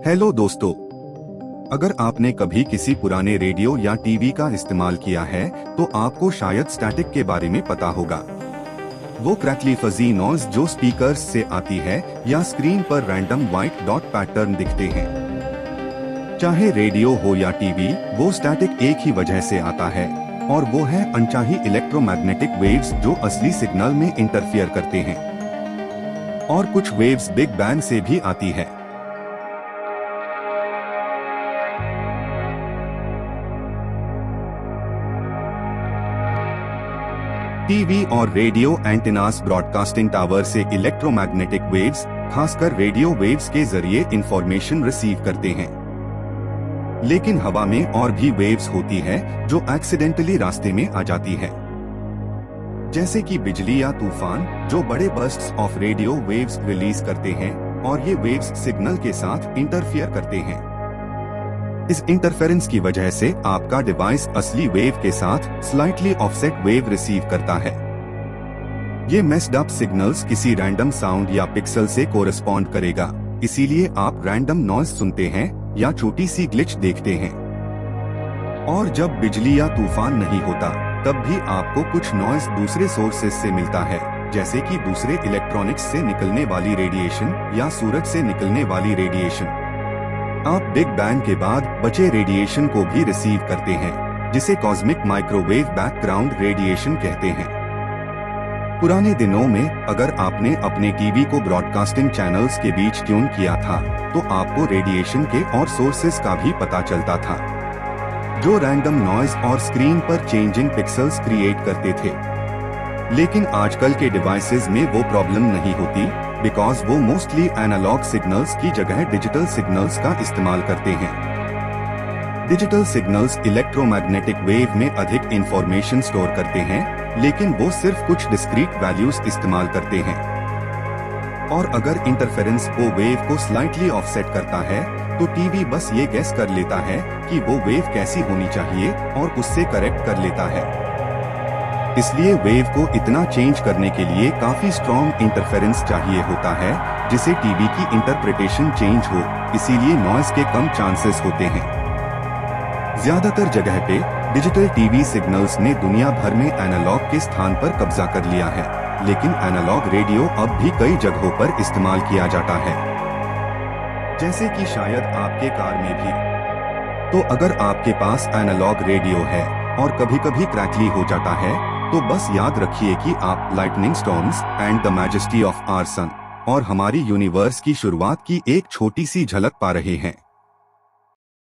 Hello दोस्तों, अगर आपने कभी किसी पुराने रेडियो या टीवी का इस्तेमाल किया है तो आपको शायद स्टैटिक के बारे में पता होगा। वो क्रैकली फजी नॉइज जो स्पीकर्स से आती है या स्क्रीन पर रैंडम व्हाइट डॉट पैटर्न दिखते हैं। चाहे रेडियो हो या टीवी, वो स्टैटिक एक ही वजह से आता है और वो है अनचाही इलेक्ट्रोमैग्नेटिक वेव्स जो असली सिग्नल में इंटरफियर करते हैं। और कुछ वेव्स बिग बैंग से भी आती है। टीवी और रेडियो एंटीनास ब्रॉडकास्टिंग टावर से इलेक्ट्रोमैग्नेटिक वेव्स, खासकर रेडियो वेव्स के जरिए इंफॉर्मेशन रिसीव करते हैं। लेकिन हवा में और भी वेव्स होती है जो एक्सीडेंटली रास्ते में आ जाती है, जैसे कि बिजली या तूफान जो बड़े bursts of radio waves release करते हैं और ये वेव्स सिग्नल के साथ इंटरफियर करते हैं। इस इंटरफेरेंस की वजह से आपका डिवाइस असली वेव के साथ स्लाइटली ऑफसेट वेव रिसीव करता है। ये मेस्ड अप सिग्नल्स किसी रैंडम साउंड या पिक्सल से कोरेस्पॉन्ड करेगा, इसीलिए आप रैंडम नॉइज सुनते हैं या छोटी सी ग्लिच देखते हैं। और जब बिजली या तूफान नहीं होता तब भी आपको कुछ नॉइज दूसरे सोर्सेज से मिलता है, जैसे कि दूसरे इलेक्ट्रॉनिक्स से निकलने वाली रेडिएशन या सूरज से निकलने वाली रेडिएशन। आप बिग बैंग के बाद बचे रेडिएशन को भी रिसीव करते हैं, जिसे कॉस्मिक माइक्रोवेव बैकग्राउंड रेडिएशन कहते हैं। पुराने दिनों में अगर आपने अपने टीवी को ब्रॉडकास्टिंग चैनल्स के बीच ट्यून किया था तो आपको रेडिएशन के और सोर्सेज का भी पता चलता था, जो रैंडम नॉइज और स्क्रीन पर चेंजिंग पिक्सेल्स क्रिएट करते थे। लेकिन आजकल के डिवाइसेस में वो प्रॉब्लम नहीं होती, बिकॉज वो मोस्टली एनालॉग सिग्नल्स की जगह डिजिटल सिग्नल्स का इस्तेमाल करते हैं। डिजिटल सिग्नल्स इलेक्ट्रोमैग्नेटिक वेव में अधिक इंफॉर्मेशन स्टोर करते हैं, लेकिन वो सिर्फ कुछ डिस्क्रीट वैल्यूज इस्तेमाल करते हैं। और अगर इंटरफेरेंस वो वेव को स्लाइटली ऑफसेट करता है तो टीवी बस ये गेस कर लेता है कि वो वेव कैसी होनी चाहिए और उससे करेक्ट कर लेता है। इसलिए वेव को इतना चेंज करने के लिए काफी स्ट्रॉन्ग इंटरफेरेंस चाहिए होता है, जिसे टीवी की इंटरप्रिटेशन चेंज हो, इसीलिए नॉइज के कम चांसेस होते हैं। ज्यादातर जगह पे डिजिटल टीवी सिग्नल्स ने दुनिया भर में एनालॉग के स्थान पर कब्जा कर लिया है, लेकिन एनालॉग रेडियो अब भी कई जगहों पर इस्तेमाल किया जाता है, जैसे कि शायद आपके कार में भी। तो अगर आपके पास एनालॉग रेडियो है और कभी कभी क्रैकली हो जाता है तो बस याद रखिए कि आप lightning storms and the majesty of our sun और हमारी यूनिवर्स की शुरुआत की एक छोटी सी झलक पा रहे हैं।